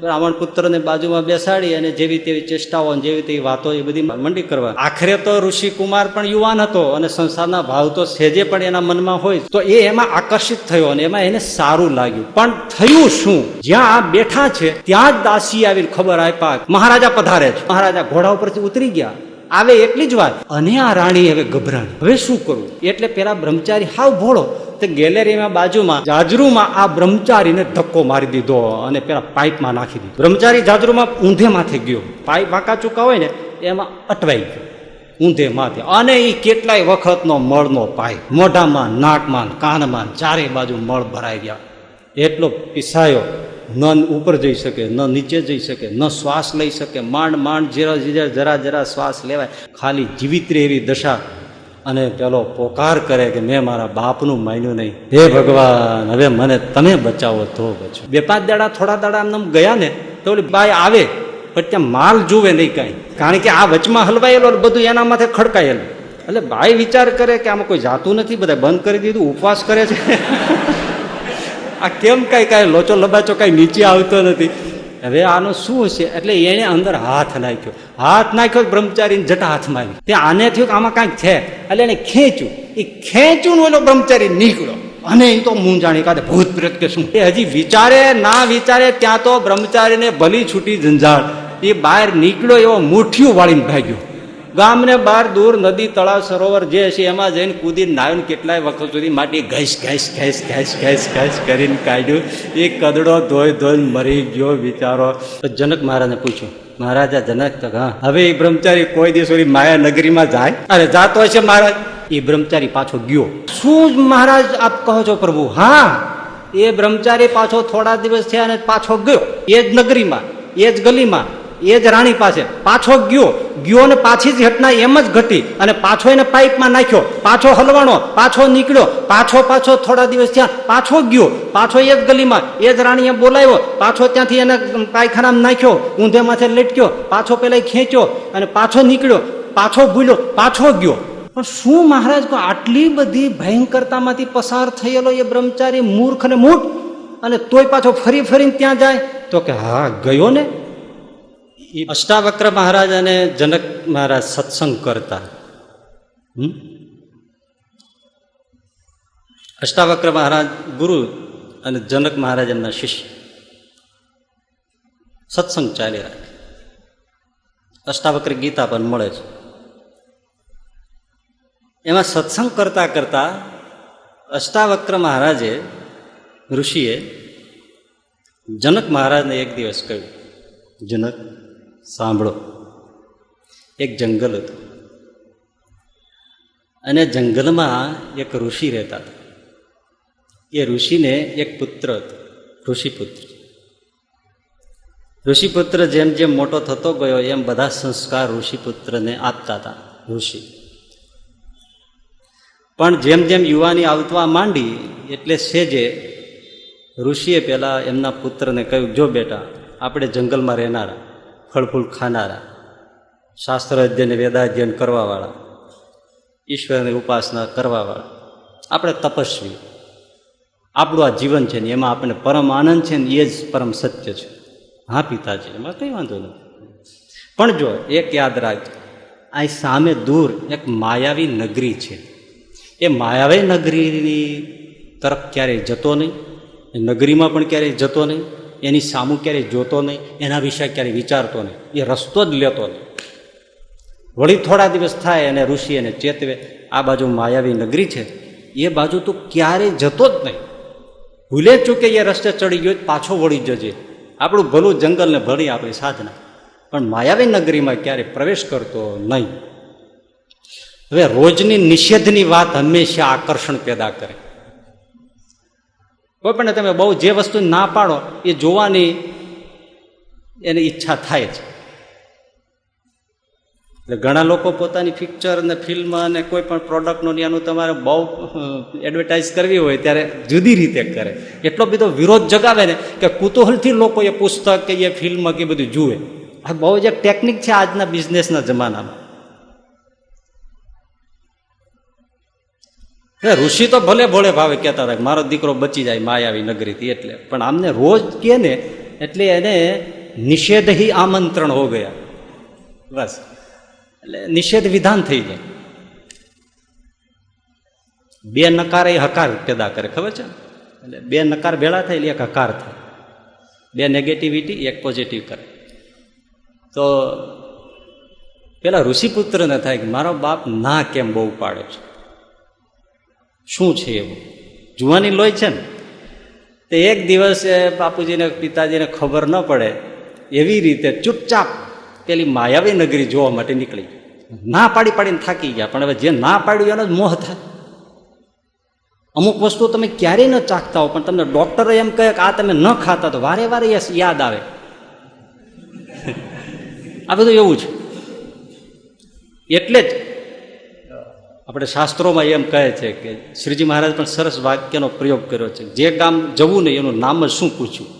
બ્રાહ્મણ પુત્રને બાજુમાં બેસાડી અને જેવી તેવી ચેષ્ટાઓ જેવી તેવી વાતો એ બધી મંડી કરવા. આખરે તો ઋષિકુમાર પણ યુવાન હતો અને સંસારના ભાવ તો સહેજે પણ એના મનમાં હોય, તો એ એમાં આકર્ષિત થયો અને એમાં એને સારું લાગ્યું. પણ થયું શું, જ્યાં આ બેઠા છે ત્યાં જ દાસી આવીને ખબર આપ્યા મહારાજા પધારે છે. મહારાજા ઘોડા ઉપરથી ઉતરી ગયા, આવે એટલી જ વાત, અને આ રાણી હવે ગભરાણી, હવે શું કરવું? એટલે પેલા બ્રહ્મચારી હાવ ભોળો તે ગેલેરીમાં બાજુમાં જાજરૂમાં આ બ્રહ્મચારીને ધક્કો મારી દીધો અને પેલા પાઇપમાં નાખી દીધો. બ્રહ્મચારી જાજરૂમાં ઊંધે માથે ગયો, પાઇપ વાંકા ચૂકા હોય ને એમાં અટવાઈ ગયો ઊંધે માથે, અને એ કેટલાય વખતનો મળનો પાઇપ, મોઢામાં, નાકમાં, કાનમાં ચારે બાજુ મળ ભરાઈ ગયા. એટલો પીસાયો, ન ઉપર જઈ શકે, ન નીચે જઈ શકે, ન શ્વાસ લઈ શકે, માંડ જરા જરા શ્વાસ લેવાય, ખાલી જીવિત રહે એવી દશા. અને પેલો પોકાર કરે કે મેં મારા બાપનું માન્યું નહીં, હે ભગવાન હવે મને તમે બચાવો તો બચો. 2-5 દાડા થોડા દાડા આમ ગયા ને તો ઓલી બાઈ આવે પણ ત્યાં માલ જુએ નહીં કાંઈ, કારણ કે આ વચમાં હલવાયેલો બધું એના માથે ખડકાયેલું. એટલે બાઈ વિચાર કરે કે આમાં કોઈ જાતું નથી, બધા બંધ કરી દીધું, ઉપવાસ કરે છે. આ કેમ કાંઈ લોચો લબાચો કાંઈ નીચે આવતો નથી, હવે આનું શું છે? એટલે એને અંદર હાથ નાખ્યો બ્રહ્મચારીને જટા હાથમાં આવી. ત્યાં આને થયું કે આમાં કાંઈક છે, એટલે એને ખેંચ્યું. એ ખેંચ્યું ને ઓલો બ્રહ્મચારી નીકળ્યો, અને એ તો મૂંઝાણી કાઢે ભૂત પ્રેત કે શું. એ હજી વિચારે ના વિચારે ત્યાં તો બ્રહ્મચારીને ભલી છૂટી ઝંઝાળ. એ બહાર નીકળ્યો એવો મુઠ્ઠીઓ વાળીને ભાગ્યો. ગામને બહાર દૂર નદી, તળાવ, સરોવર જે છે એમાં જઈને કૂદીને નાવીને કેટલાય વખત સુધી માટી ઘસ કરીને કાઢ્યું. એ કદડો ધોઈને મરી ગયો બિચારો. જનક મહારાજને પૂછ્યું, મહારાજા જનક તો હા, હવે એ બ્રહ્મચારી કોઈ દિવસ ઓલી માયા નગરીમાં જાય? અરે જાતો હશે મહારાજ. એ બ્રહ્મચારી પાછો ગયો. શું મહારાજ આપ કહો છો પ્રભુ? હા, એ બ્રહ્મચારી પાછો થોડા દિવસ થયા અને પાછો ગયો, એ જ નગરીમાં, એ જ ગલીમાં, એ જ રાણી પાસે પાછો ગયો ને પાછી જ ઘટના એમ જ ઘટી, અને પાછો એને પાઇપમાં નાખ્યો, પાછો હલવાણો, પાછો નીકળ્યો, પાછો થોડા દિવસ થયા પાછો ગયો, પાછો એ જ ગલીમાં, એ જ રાણીએ બોલાવ્યો, પાછો ત્યાંથી એને પાયખાનામાં નાખ્યો, ઊંધે માથે લટક્યો, પાછો પેલા ખેંચ્યો અને પાછો નીકળ્યો, પાછો ભૂલ્યો, પાછો ગયો. પણ શું મહારાજ, આટલી બધી ભયંકરતામાંથી પસાર થયેલો એ બ્રહ્મચારી મૂર્ખ ને મૂઢ, અને તોય પાછો ફરીને ત્યાં જાય? તો કે હા ગયો ને. અષ્ટાવક્ર મહારાજ અને જનક મહારાજ સત્સંગ કરતા. અષ્ટાવક્ર મહારાજ ગુરુ અને જનક મહારાજ એમના શિષ્ય. સત્સંગ ચાલી રાખે. અષ્ટાવક્ર ગીતા પણ મળે છે. એમાં સત્સંગ કરતા અષ્ટાવક્ર મહારાજે, ઋષિએ જનક મહારાજને એક દિવસ કહ્યું, જનક સાંભળો, એક જંગલ હતું અને જંગલમાં એક ઋષિ રહેતા હતા. એ ઋષિને એક પુત્ર હતો, ઋષિપુત્ર જેમ જેમ મોટો થતો ગયો એમ બધા સંસ્કાર ઋષિપુત્રને આપતા હતા ઋષિ. પણ જેમ જેમ યુવાની આવવા માંડી એટલે સેજે ઋષિએ પેલા એમના પુત્રને કહ્યું, જો બેટા, આપણે જંગલમાં રહેનારા, ફળફૂલ ખાનારા, શાસ્ત્ર અધ્યયન વેદાધ્યયન કરવાવાળા, ઈશ્વરની ઉપાસના કરવાવાળા, આપણે તપસ્વી, આપણું આ જીવન છે ને એમાં આપણને પરમ આનંદ છે ને એ જ પરમ સત્ય છે. હા પિતાજી, એમાં કંઈ વાંધો નથી. પણ જો એક યાદ રાખજો, આ સામે દૂર એક માયાવી નગરી છે. એ માયાવી નગરીની તરફ ક્યારેય જતો નહીં, એ નગરીમાં પણ ક્યારેય જતો નહીં, એની સામું ક્યારેય જોતો નહીં, એના વિશે ક્યારેય વિચારતો નહીં, એ રસ્તો જ લેતો નહીં. વળી થોડા દિવસ થાય અને ઋષિ એને ચેતવે, આ બાજુ માયાવી નગરી છે, એ બાજુ તું ક્યારેય જતો જ નહીં, ભૂલે ચૂકે એ રસ્તે ચડી ગયો પાછો વળી જજે. આપણું ભલું જંગલને ભળી આપણી સાધના, પણ માયાવી નગરીમાં ક્યારેય પ્રવેશ કરતો નહીં. હવે રોજની નિષેધની વાત હંમેશા આકર્ષણ પેદા કરે. કોઈ પણ તમે બહુ જે વસ્તુ ના પાડો એ જોવાની એની ઈચ્છા થાય છે. એટલે ઘણા લોકો પોતાની પિક્ચર અને ફિલ્મ અને કોઈ પણ પ્રોડક્ટનો એનું તમારે બહુ એડવર્ટાઇઝ કરવી હોય ત્યારે જુદી રીતે કરે. એટલો બધો વિરોધ જગાવે ને કે કુતૂહલથી લોકો એ પુસ્તક કે એ ફિલ્મ કે બધું જુએ. આ બહુ જ ટેકનિક છે આજના બિઝનેસના જમાનામાં. ઋષિ તો ભલે ભોળે ભાવે કહેતા હતા મારો દીકરો બચી જાય માયાવી નગરીથી, એટલે પણ આમને રોજ કે ને એટલે એને નિષેધ હી આમંત્રણ હો ગયા, બસ. એટલે નિષેધ વિધાન થઈ જાય. બે નકાર એ હકાર પેદા કરે, ખબર છે? એટલે બે નકાર ભેળા થાય એટલે એક હકાર થાય. બે નેગેટિવિટી એક પોઝિટિવ કરે. તો પેલા ઋષિપુત્રને થાય કે મારો બાપ ના કેમ બહુ પાડે છે, શું છે એવું? જુવાની લોહી છે ને. તે એક દિવસે બાપુજીને પિતાજીને ખબર ન પડે એવી રીતે ચૂપચાપ પેલી માયાવી નગરી જોવા માટે નીકળી. ના પાડી પાડીને થાકી ગયા, પણ હવે જે ના પાડ્યું એનો જ મોહ થાય. અમુક વસ્તુ તમે ક્યારેય ન ચાખતા હો, પણ તમને ડોક્ટરે એમ કહે કે આ તમે ન ખાતા તો વારે વારે યાદ આવે. આ બધું એવું છે. એટલે જ આપણે શાસ્ત્રોમાં એમ કહે છે કે શ્રીજી મહારાજ પણ સરસ વાક્યનો પ્રયોગ કર્યો છે, જે ગામ જવું ને એનું નામ જ શું પૂછ્યું.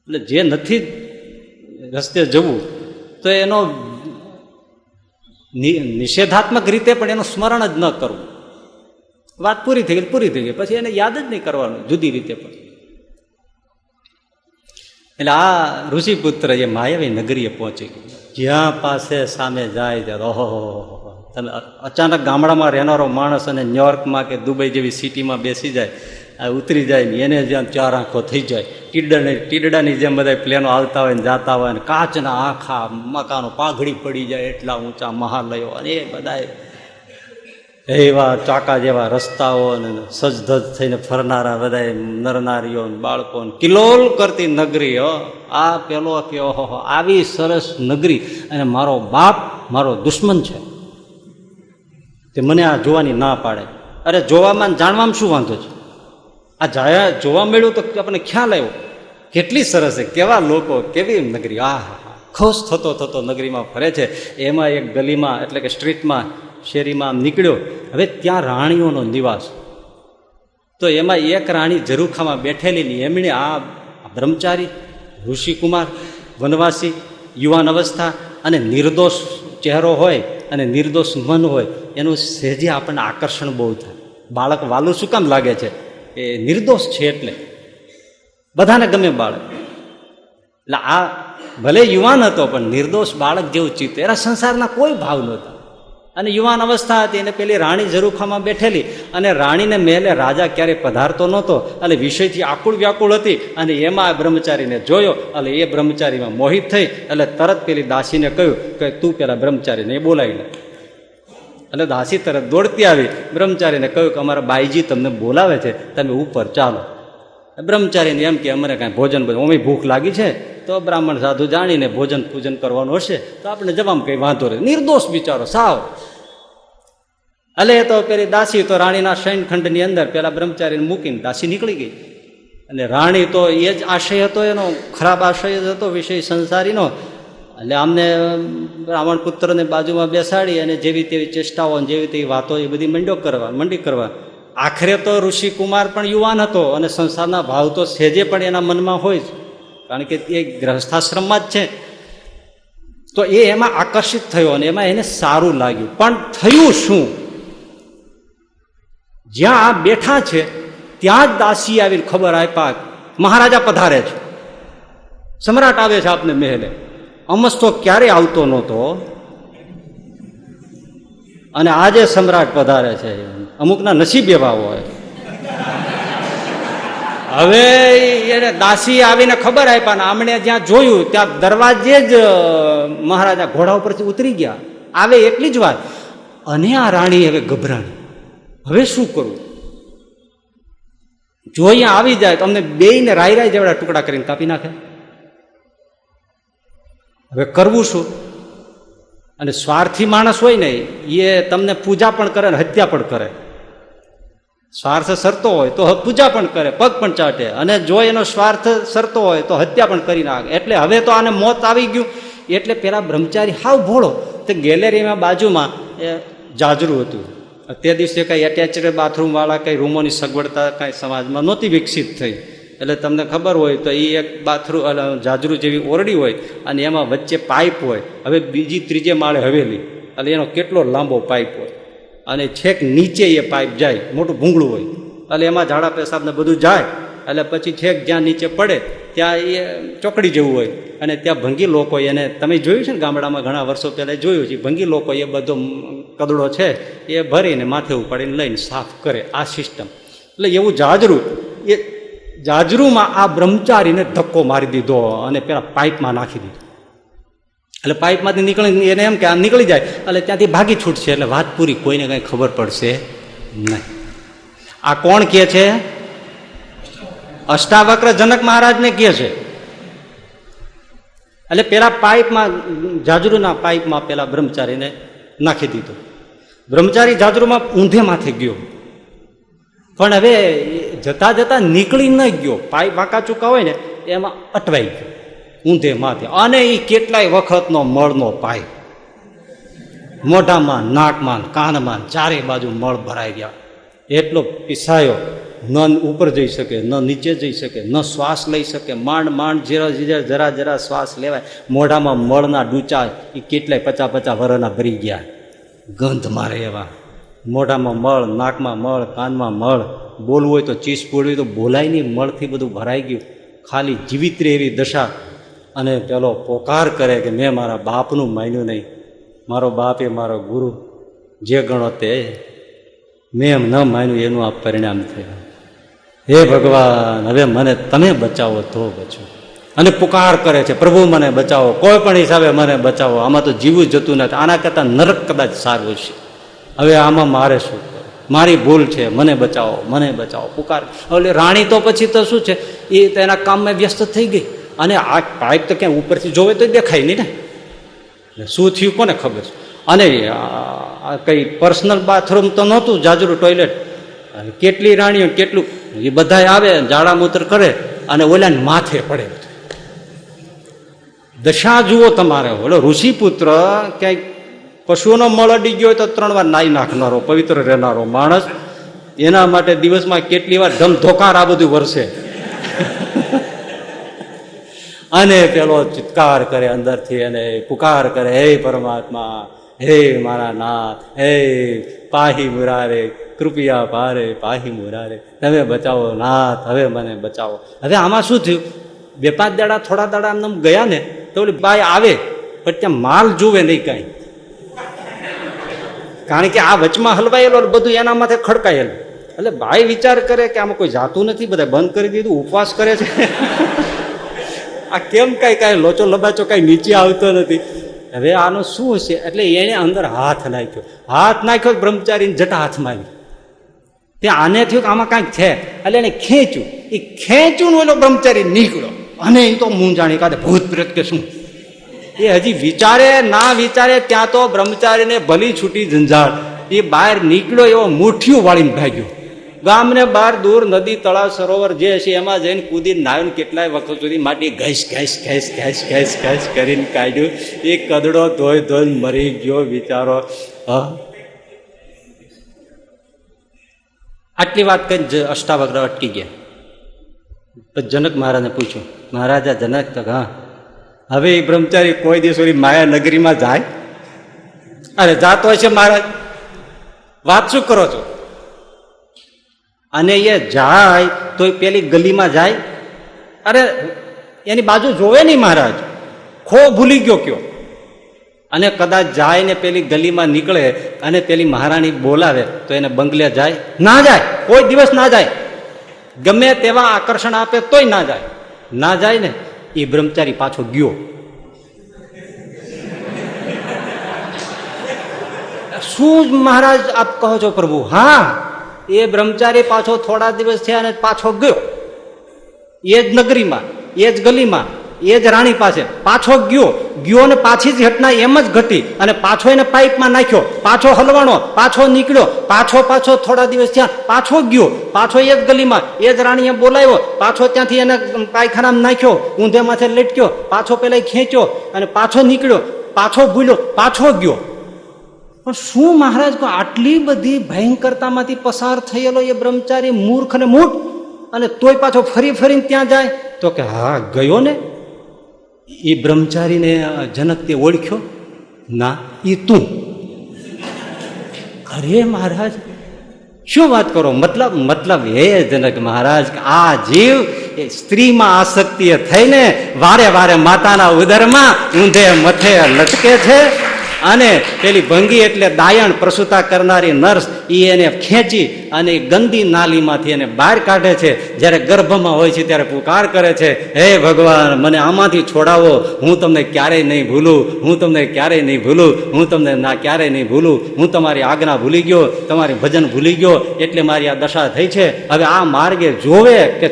એટલે જે નથી રસ્તે જવું તો એનો નિષેધાત્મક રીતે પણ એનું સ્મરણ જ ન કરવું. વાત પૂરી થઈ ગઈ, પછી એને યાદ જ નહીં કરવાનું જુદી રીતે પણ. એટલે આ ઋષિપુત્ર એ માયાવી નગરીએ પહોંચી ગયો. જ્યાં પાસે સામે જાય ત્યારે ઓહો, તમે અચાનક ગામડામાં રહેનારો માણસ અને ન્યુયોર્કમાં કે દુબઈ જેવી સિટીમાં બેસી જાય, આ ઉતરી જાય ને એને જ્યાં ચાર આંખો થઈ જાય. ટીડડાની જેમ બધા પ્લેનો આવતા હોય ને જાતા હોય ને કાચના આખા મકાનો પાઘડી પડી જાય એટલા ઊંચા મહાલયો, અને એ બધા એવા ચાકા જેવા રસ્તાઓ ને સજધજ થઈને ફરનારા બધા નરનારીઓ બાળકો, કિલોલ કરતી નગરી. આ પેલો કે ઓહો, આવી સરસ નગરી અને મારો બાપ મારો દુશ્મન છે, તે મને આ જોવાની ના પાડે. અરે જોવામાં જાણવામાં શું વાંધો છે? આ જોવા મળ્યું તો આપણને ખ્યાલ આવ્યો કેટલી સરસ છે, કેવા લોકો, કેવી નગરી. આ ખુશ થતો નગરીમાં ફરે છે. એમાં એક ગલીમાં એટલે કે સ્ટ્રીટમાં શેરીમાં નીકળ્યો. હવે ત્યાં રાણીઓનો નિવાસ. તો એમાં એક રાણી ઝરૂખામાં બેઠેલી ની એમણે આ બ્રહ્મચારી ઋષિકુમાર વનવાસી યુવાન અવસ્થા અને નિર્દોષ ચહેરો હોય અને નિર્દોષ મન હોય એનું સહેજે આપણને આકર્ષણ બહુ થાય. બાળક વાલું શું કામ લાગે છે? એ નિર્દોષ છે એટલે બધાને ગમે બાળક. એટલે આ ભલે યુવાન હતો પણ નિર્દોષ બાળક જેવું ચિત્ત, એના સંસારના કોઈ ભાવ નહોતા. અને યુવાન અવસ્થા હતી અને પેલી રાણી ઝરૂખામાં બેઠેલી, અને રાણીને મહેલે રાજા ક્યારેય પધારતો નહોતો, એટલે વિષયથી આકુળ વ્યાકુળ હતી. અને એમાં આ બ્રહ્મચારીને જોયો, એટલે એ બ્રહ્મચારીમાં મોહિત થઈ. એટલે તરત પેલી દાસીને કહ્યું કે તું પેલા બ્રહ્મચારીને બોલાવી લે. એટલે દાસી તરત દોડતી આવી, બ્રહ્મચારીને કહ્યું કે અમારા બાઈજી તમને બોલાવે છે, તમે ઉપર ચાલો. બ્રહ્મચારીને એમ કે અમારે કાંઈ ભોજન અમે ભૂખ લાગી છે, તો બ્રાહ્મણ સાધુ જાણીને ભોજન પૂજન કરવાનું હશે તો આપણે જવામાં કંઈ વાંધો રહે. નિર્દોષ બિચારો સાવ. એટલે તો પેલી દાસી તો રાણીના શયનખંડની અંદર પેલા બ્રહ્મચારીને મૂકીને દાસી નીકળી ગઈ. અને રાણી તો એ જ આશય હતો એનો, ખરાબ આશય જ હતો વિષય સંસારીનો. એટલે આમને બ્રાહ્મણ પુત્રને બાજુમાં બેસાડી અને જેવી તેવી ચેષ્ટાઓ જેવી તેવી વાતો એ બધી મંડી કરવા. આખરે તો ઋષિકુમાર પણ યુવાન હતો અને સંસારના ભાવ તો સહેજે પણ એના મનમાં હોય જ, કારણ કે એ ગ્રહસ્થાશ્રમમાં જ છે. તો એ એમાં આકર્ષિત થયો અને એમાં એને સારું લાગ્યું. પણ થયું શું? જ્યાં આ બેઠા છે ત્યાં જ દાસી આવીને ખબર આપ્યા મહારાજા પધારે છે, સમ્રાટ આવે છે આપને મહેલે. અમસ તો ક્યારે આવતો નહોતો અને આજે સમ્રાટ પધારે છે. અમુકના નસીબ એવા હોય. હવે એને દાસી આવીને ખબર આપ્યા ને આમણે જ્યાં જોયું ત્યાં દરવાજે જ મહારાજા ઘોડા ઉપરથી ઉતરી ગયા. આવે એટલી જ વાત. અને આ રાણી હવે ગભરાણી, હવે શું કરવું? જો અહીંયા આવી જાય તો અમને બેયને રાય જેવડા ટુકડા કરીને કાપી નાખે. હવે કરવું શું? અને સ્વાર્થી માણસ હોય ને એ તમને પૂજા પણ કરે ને હત્યા પણ કરે. સ્વાર્થ સરતો હોય તો પૂજા પણ કરે, પગ પણ ચાટે, અને જો એનો સ્વાર્થ સરતો હોય તો હત્યા પણ કરી નાખે. એટલે હવે તો આને મોત આવી ગયું. એટલે પેલા બ્રહ્મચારી હાવ ભોળો, તે ગેલેરીમાં બાજુમાં એ જાજરું હતું. તે દિવસે કાંઈ એટેચડ બાથરૂમ વાળા કંઈ રૂમોની સગવડતા કાંઈ સમાજમાં નહોતી વિકસિત થઈ. એટલે તમને ખબર હોય તો એ એક બાથરૂમ જાજરું જેવી ઓરડી હોય અને એમાં વચ્ચે પાઇપ હોય. હવે બીજી ત્રીજે માળે હવેલી, એટલે એનો કેટલો લાંબો પાઇપ હોય અને છેક નીચે એ પાઇપ જાય, મોટું ભૂંગળું હોય, એટલે એમાં ઝાડા પેશાબ ને બધું જાય. એટલે પછી છેક જ્યાં નીચે પડે ત્યાં એ ચોકડી જેવું હોય અને ત્યાં ભંગી લોકો એને તમે જોયું છે ને ગામડામાં ઘણા વર્ષો પહેલાં જોયું છે ભંગી લોકો એ બધો કદડો છે એ ભરીને માથે ઉપાડીને લઈને સાફ કરે આ સિસ્ટમ. એટલે એવું જાજરૂ એ જાજરૂમાં આ બ્રહ્મચારીને ધક્કો મારી દીધો અને પેલા પાઇપમાં નાખી દીધો. એટલે પાઇપમાંથી નીકળી એને એમ કે આ નીકળી જાય એટલે ત્યાંથી ભાગી છૂટશે એટલે વાત પૂરી, કોઈને કંઈ ખબર પડશે નહીં. આ કોણ કહે છે? અષ્ટાવક્ર જનક મહારાજને કહે છે. એટલે પેલા પાઇપમાં જાજરૂના પાઇપમાં પેલા બ્રહ્મચારીને નાખી દીધો. બ્રહ્મચારી જાજરૂમાં ઊંધે માથે ગયો પણ હવે જતા જતા નીકળી ન ગયો. પાઇપ વાંકા ચૂકા હોય ને એમાં અટવાઈ ગયો ઊંધે માથે. અને એ કેટલાય વખતનો મળનો પાઇપ મોઢામાં, નાકમાં, કાનમાં ચારે બાજુ મળ ભરાઈ ગયા. એટલો પીસાયો, ન ઉપર જઈ શકે, ન નીચે જઈ શકે, ન શ્વાસ લઈ શકે. માંડ જરા જરા શ્વાસ લેવાય. મોઢામાં મળના ડૂચા એ કેટલાય 50 વર્ષના ભરી ગયા, ગંધ મારે એવા. મોઢામાં મળ, નાકમાં મળ, કાનમાં મળ. બોલવું હોય તો ચીસ પોડવી તો બોલાય નહીં, મળથી બધું ભરાઈ ગયું. ખાલી જીવિત રહે એવી દશા. અને પેલો પોકાર કરે કે મેં મારા બાપનું માન્યું નહીં, મારો બાપ એ મારો ગુરુ, જે ગણો તે મેં એમ ન માન્યું એનું આ પરિણામ થયું. હે ભગવાન, હવે મને તમે બચાવો તો બચો. અને પુકાર કરે છે, પ્રભુ મને બચાવો, કોઈ પણ હિસાબે મને બચાવો, આમાં તો જીવું જતું નથી, આના કરતાં નરક કદાચ સારું છે. હવે આમાં મારે શું કરવું? મારી ભૂલ છે, મને બચાવો, મને બચાવો, પુકાર. એટલે રાણી તો પછી તો શું છે, એ તેના કામમાં વ્યસ્ત થઈ ગઈ. અને આ પાઇપ તો ક્યાંય ઉપરથી જોવે તો દેખાય નહીં ને, શું થયું કોને ખબર છે. અને કઈ પર્સનલ બાથરૂમ તો નહોતું, જાજરૂ ટોયલેટ. કેટલી રાણીઓ કેટલું એ બધા આવે, ઝાડા મૂત્ર કરે અને ઓલાને માથે પડે. દશા જુઓ તમારે. ઓલો ઋષિપુત્ર ક્યાંય પશુઓનો મળ અડી ગયો હોય તો 3 વાર નાહી નાખનારો, પવિત્ર રહેનારો માણસ, એના માટે દિવસમાં કેટલી વાર ધમધોકાર આ બધું વરસે. અને પેલો ચિત્કાર કરે અંદરથી અને પુકાર કરે, હે પરમાત્મા, હે મારા નાથ, હે પાહી મુરારે, કૃપયા પારે પાહી મુરારે, તમે બચાવો નાથ, હવે મને બચાવો. હવે આમાં શું થયું, 2-5 દાડા થોડા દાડા આમ ગયા ને તો ઓલી બાઈ આવે પણ ત્યાં માલ જુએ નહીં કાંઈ, કારણ કે આ વચમાં હલવાયેલો બધું એના માથે ખડકાયેલું. એટલે બાઈ વિચાર કરે કે આમાં કોઈ જાતું નથી, બધા બંધ કરી દીધું, ઉપવાસ કરે છે. આ કેમ કાંઈ લોચો લબાચો કાંઈ નીચે આવતો નથી. હવે આનું શું છે? એટલે એને અંદર હાથ નાખ્યો બ્રહ્મચારીને જટા હાથમાં આવી. ત્યાં આને થયું કે આમાં કાંઈક છે, એટલે એને ખેંચ્યું. એ ખેંચ્યું ને ઓલો બ્રહ્મચારી નીકળ્યો. અને એ તો મૂંઝાણી કાઢે, ભૂત પ્રેત કે શું, એ હજી વિચારે ના વિચારે ત્યાં તો બ્રહ્મચારીને ભલી છૂટી ઝંઝાળ. એ બહાર નીકળ્યો એવો મુઠ્ઠીઓ વાળીને ભાગ્યો. ગામને બહાર દૂર નદી, તળાવ, સરોવર જે છે એમાં જઈને કૂદીને નાવીને કેટલાય વખત સુધી માટી ઘેસ કરીને કાઢ્યું. એ કદડો ધોઈ મરી ગયો બિચારો. આટલી વાત કરી અષ્ટાવક્ર અટકી ગયા. પછી જનક મહારાજને પૂછ્યું, મહારાજા જનક તો હા, હવે એ બ્રહ્મચારી કોઈ દિવસ ઓલી માયા નગરીમાં જાય? અરે જાતો હોય છે મહારાજ, વાત શું કરો છો? અને એ જાય તો પેલી ગલીમાં જાય? અરે એની બાજુ જોવે નહીં મહારાજ, ખો ભૂલી ગયો કયો. અને કદાચ જાય ને પેલી ગલીમાં નીકળે અને પેલી મહારાણી બોલાવે તો એને બંગલે જાય? ના જાય, કોઈ દિવસ ના જાય. ગમે તેવા આકર્ષણ આપે તોય ના જાય. ના જાય ને એ બ્રહ્મચારી પાછો ગયો. શું મહારાજ આપ કહો છો પ્રભુ? હા, એ બ્રહ્મચારી પાછો થોડા દિવસ થયા અને પાછો ગયો. એ જ નગરીમાં, એ જ ગલીમાં, એ જ રાણી પાસે પાછો ગયો ને પાછી જ ઘટના એમ જ ઘટી. અને પાછો એને પાઇપમાં નાખ્યો, પાછો હલવાણો, પાછો નીકળ્યો, પાછો થોડા દિવસ થયા પાછો ગયો, પાછો એ જ ગલીમાં, એ જ રાણીએ બોલાવ્યો, પાછો ત્યાંથી એને પાયખાનામાં નાખ્યો, ઊંધે માથે લટક્યો, પાછો પેલા ખેંચ્યો અને પાછો નીકળ્યો, પાછો ભૂલ્યો, પાછો ગયો. પણ શું મહારાજ, આટલી બધી ભયંકરતામાંથી પસાર થયેલો એ બ્રહ્મચારી મૂર્ખ અને મૂઢ, અને તોય પાછો ફરીને ત્યાં જાય? તો કે હા ગયો ને. એ બ્રહ્મચારીને જનક તે ઓળખ્યો ના? એ તું? અરે મહારાજ, શું વાત કરો? મતલબ હે જનક મહારાજ, આ જીવ એ સ્ત્રીમાં આસક્તિ થઈને વારે વારે માતાના ઉદરમાં ઊંધે મથે લટકે છે, અને પેલી ભંગી એટલે દાયણ પ્રસૂતા કરનારી નર્સ એને ખેંચી અને ગંદી નાલીમાંથી એને બહાર કાઢે છે. જ્યારે ગર્ભમાં હોય છે ત્યારે પુકાર કરે છે, હે ભગવાન, મને આમાંથી છોડાવો, હું તમને ક્યારેય નહીં ભૂલું, હું તમને ક્યારેય નહીં ભૂલું, હું તમને ક્યારેય નહીં ભૂલું, હું તમારી આજ્ઞા ભૂલી ગયો, તમારી ભજન ભૂલી ગયો, એટલે મારી આ દશા થઈ છે. હવે આ માર્ગે જોવે કે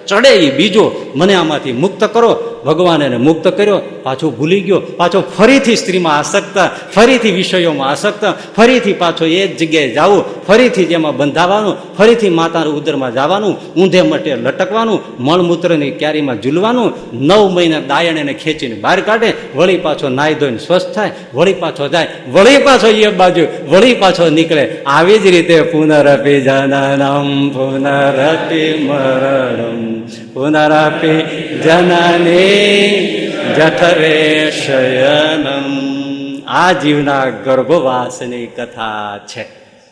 ચડે એ બીજો, મને આમાંથી મુક્ત કરો. ભગવાન એને મુક્ત કર્યો, પાછો ભૂલી ગયો, પાછો ફરીથી સ્ત્રીમાં આસક્ત, ફરીથી વિષયોમાં આસક્ત, ફરીથી પાછો એ જ જગ્યાએ જવું, ફરીથી જેમાં બંધાવાનું, ફરીથી માતાના ઉદરમાં જવાનું, ઊંધે મટે લટકવાનું, મળમૂત્રની ક્યારીમાં ઝૂલવાનું. 9 મહિના દાયણ એને ખેંચીને બહાર કાઢે, વળી પાછો નાહી ધોઈને સ્વસ્થ થાય, વળી પાછો જાય, વળી પાછો એ બાજુ, વળી પાછો નીકળે. આવી જ રીતે પુનરપી જનનમ પુનરપી મરણમ પુનરપી જનની જઠરે શયનમ. આ જીવના ગર્ભવાસની કથા છે.